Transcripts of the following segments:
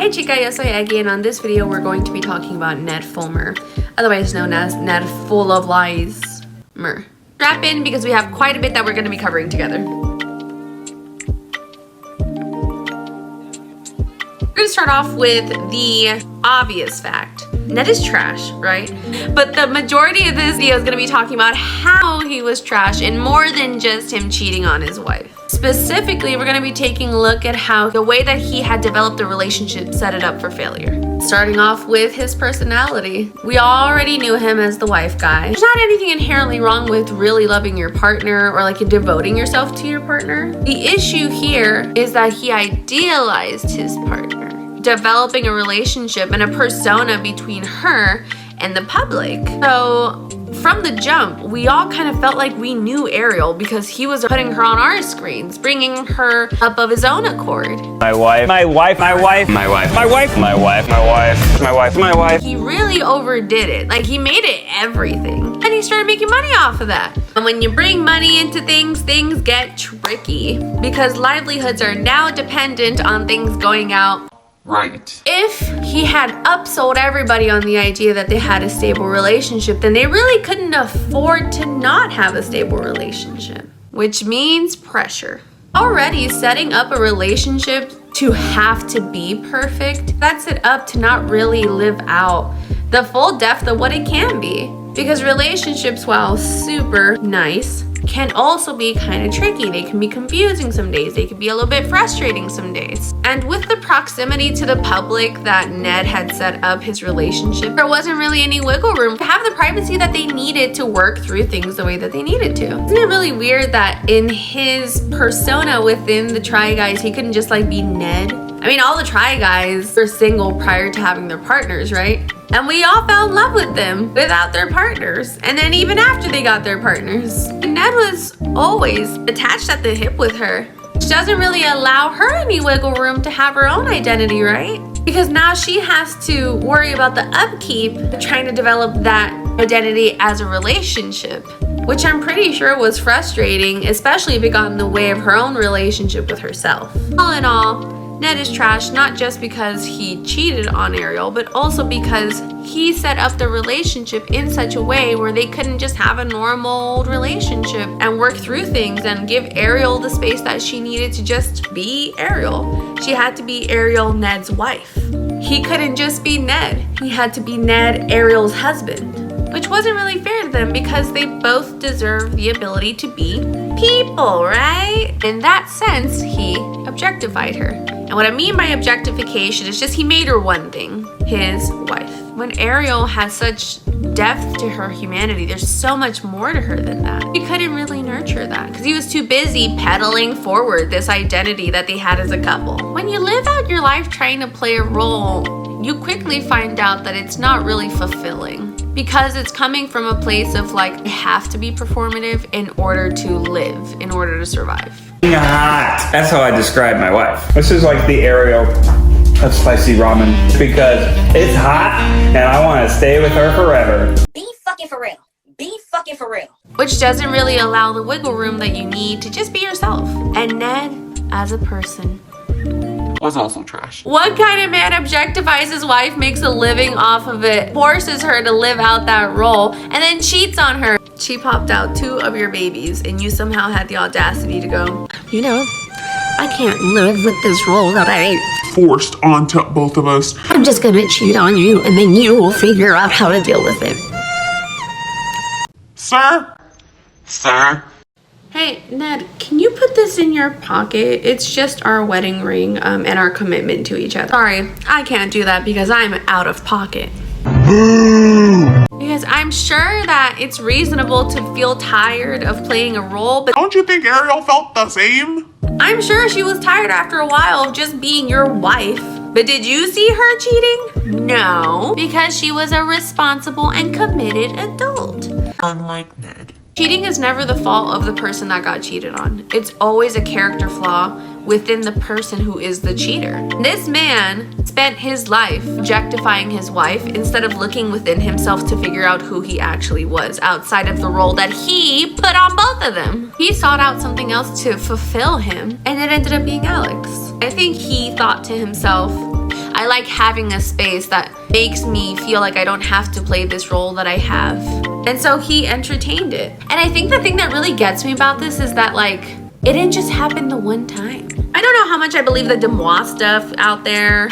Hey chica, yo soy Eggy, and on this video we're going to be talking about Ned Fulmer, otherwise known as Ned Full of Lies. Strap in because we have quite a bit that we're going to be covering together. We're going to start off with the obvious fact. Ned is trash, right? But the majority of this video is going to be talking about how he was trash and more than just him cheating on his wife. Specifically, we're going to be taking a look at how the way that he had developed the relationship set it up for failure. Starting off with his personality. We already knew him as the wife guy. There's not anything inherently wrong with really loving your partner or like devoting yourself to your partner. The issue here is that he idealized his partner, developing a relationship and a persona between her and the public. So from the jump, we all kind of felt like we knew Ariel because he was putting her on our screens, bringing her up of his own accord. My wife, my wife, my wife, my wife, my wife, my wife, my wife, my wife, my wife. He really overdid it. Like, he made it everything. And he started making money off of that. And when you bring money into things, things get tricky because livelihoods are now dependent on things going out right. If he had upsold everybody on the idea that they had a stable relationship, then they really couldn't afford to not have a stable relationship, which means pressure. Already setting up a relationship to have to be perfect sets it up to not really live out the full depth of what it can be. Because relationships, while super nice, can also be kind of tricky. They can be confusing some days. They can be a little bit frustrating some days. And with the proximity to the public that Ned had set up his relationship, there wasn't really any wiggle room to have the privacy that they needed to work through things the way that they needed to. Isn't it really weird that in his persona within the Try Guys, he couldn't just like be Ned? I mean, all the Try Guys were single prior to having their partners, right? And we all fell in love with them without their partners. And then even after they got their partners. And Ned was always attached at the hip with her, which doesn't really allow her any wiggle room to have her own identity, right? Because now she has to worry about the upkeep of trying to develop that identity as a relationship, which I'm pretty sure was frustrating, especially if it got in the way of her own relationship with herself. All in all, Ned is trash, not just because he cheated on Ariel, but also because he set up the relationship in such a way where they couldn't just have a normal relationship and work through things and give Ariel the space that she needed to just be Ariel. She had to be Ariel, Ned's wife. He couldn't just be Ned. He had to be Ned, Ariel's husband, which wasn't really fair to them because they both deserve the ability to be people, right? In that sense, he objectified her. And what I mean by objectification is just he made her one thing, his wife. When Ariel has such depth to her humanity, there's so much more to her than that. He couldn't really nurture that because he was too busy peddling forward this identity that they had as a couple. When you live out your life trying to play a role, you quickly find out that it's not really fulfilling because it's coming from a place of like, you have to be performative in order to live, in order to survive. Hot. That's how I describe my wife. This is like the Ariel of spicy ramen because it's hot and I want to stay with her forever. Be fucking for real. Be fucking for real. Which doesn't really allow the wiggle room that you need to just be yourself. And Ned, as a person, was also trash. What kind of man objectifies his wife, makes a living off of it, forces her to live out that role, and then cheats on her? She popped out 2 of your babies and you somehow had the audacity to go, you know, I can't live with this role that I Forced onto both of us. I'm just gonna cheat on you and then you will figure out how to deal with it. Sir? Sir? Hey, Ned, can you put this in your pocket? It's just our wedding ring and our commitment to each other. Sorry, I can't do that because I'm out of pocket. Because I'm sure that it's reasonable to feel tired of playing a role, but Don't you think Ariel felt the same? I'm sure she was tired after a while of just being your wife. But did you see her cheating? No, because she was a responsible and committed adult. Unlike Ned. Cheating is never the fault of the person that got cheated on. It's always a character flaw within the person who is the cheater. This man spent his life objectifying his wife instead of looking within himself to figure out who he actually was outside of the role that he put on both of them. He sought out something else to fulfill him, and it ended up being Alex. I think he thought to himself, I like having a space that makes me feel like I don't have to play this role that I have. And so he entertained it. And I think the thing that really gets me about this is that, like, it didn't just happen the one time. I don't know how much I believe the Demois stuff out there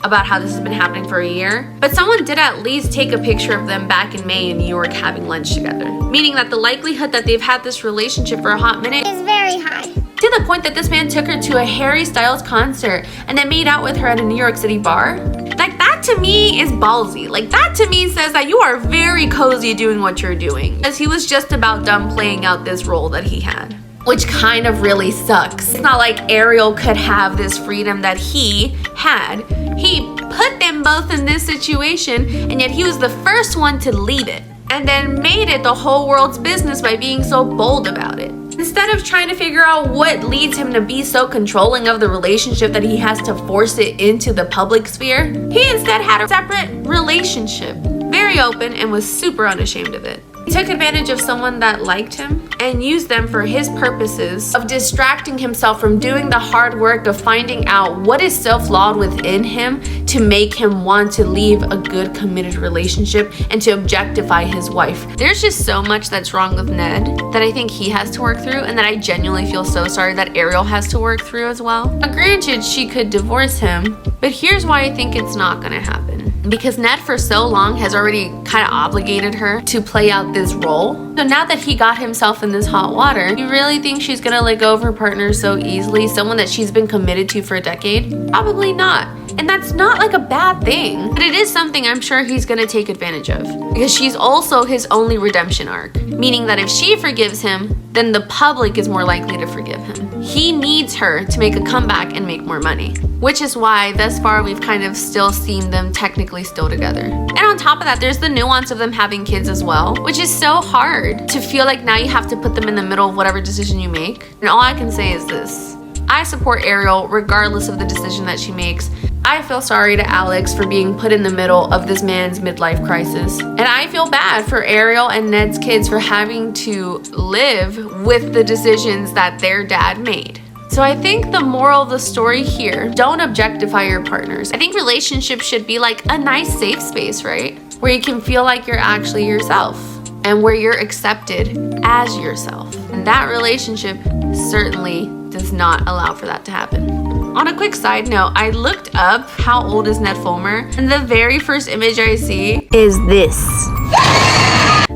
about how this has been happening for a year, but someone did at least take a picture of them back in May in New York having lunch together, meaning that the likelihood that they've had this relationship for a hot minute is very high. To the point that this man took her to a Harry Styles concert and then made out with her at a New York City bar. Like, that to me is ballsy. Like, that to me says that you are very cozy doing what you're doing, because he was just about done playing out this role that he had, which kind of really sucks. It's not like Ariel could have this freedom that he had. He put them both in this situation, and yet he was the first one to leave it, and then made it the whole world's business by being so bold about it. Instead of trying to figure out what leads him to be so controlling of the relationship that he has to force it into the public sphere, he instead had a separate relationship, very open, and was super unashamed of it. He took advantage of someone that liked him and used them for his purposes of distracting himself from doing the hard work of finding out what is so flawed within him to make him want to leave a good committed relationship and to objectify his wife. There's just so much that's wrong with Ned that I think he has to work through, and that I genuinely feel so sorry that Ariel has to work through as well. Now, granted, she could divorce him, but here's why I think it's not gonna happen. Because Ned for so long has already kind of obligated her to play out this role. So now that he got himself in this hot water, you really think she's gonna let go of her partner so easily? Someone that she's been committed to for a decade? Probably not. And that's not like a bad thing, but it is something I'm sure he's gonna take advantage of, because she's also his only redemption arc, meaning that if she forgives him, then the public is more likely to forgive him. He needs her to make a comeback and make more money, which is why thus far we've kind of still seen them technically still together. And on top of that, there's the nuance of them having kids as well, which is so hard to feel like now you have to put them in the middle of whatever decision you make. And all I can say is this: I support Ariel regardless of the decision that she makes. I feel sorry to Alex for being put in the middle of this man's midlife crisis. And I feel bad for Ariel and Ned's kids for having to live with the decisions that their dad made. So I think the moral of the story here, don't objectify your partners. I think relationships should be like a nice safe space, right? Where you can feel like you're actually yourself and where you're accepted as yourself. And that relationship certainly does not allow for that to happen. On a quick side note, I looked up how old is Ned Fulmer, and the very first image I see is this.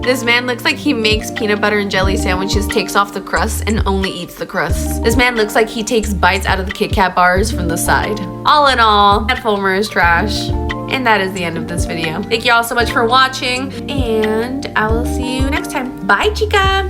This man looks like he makes peanut butter and jelly sandwiches, takes off the crust, and only eats the crust. This man looks like he takes bites out of the Kit Kat bars from the side. All in all, Ned Fulmer is trash. And that is the end of this video. Thank you all so much for watching, and I will see you next time. Bye, chica!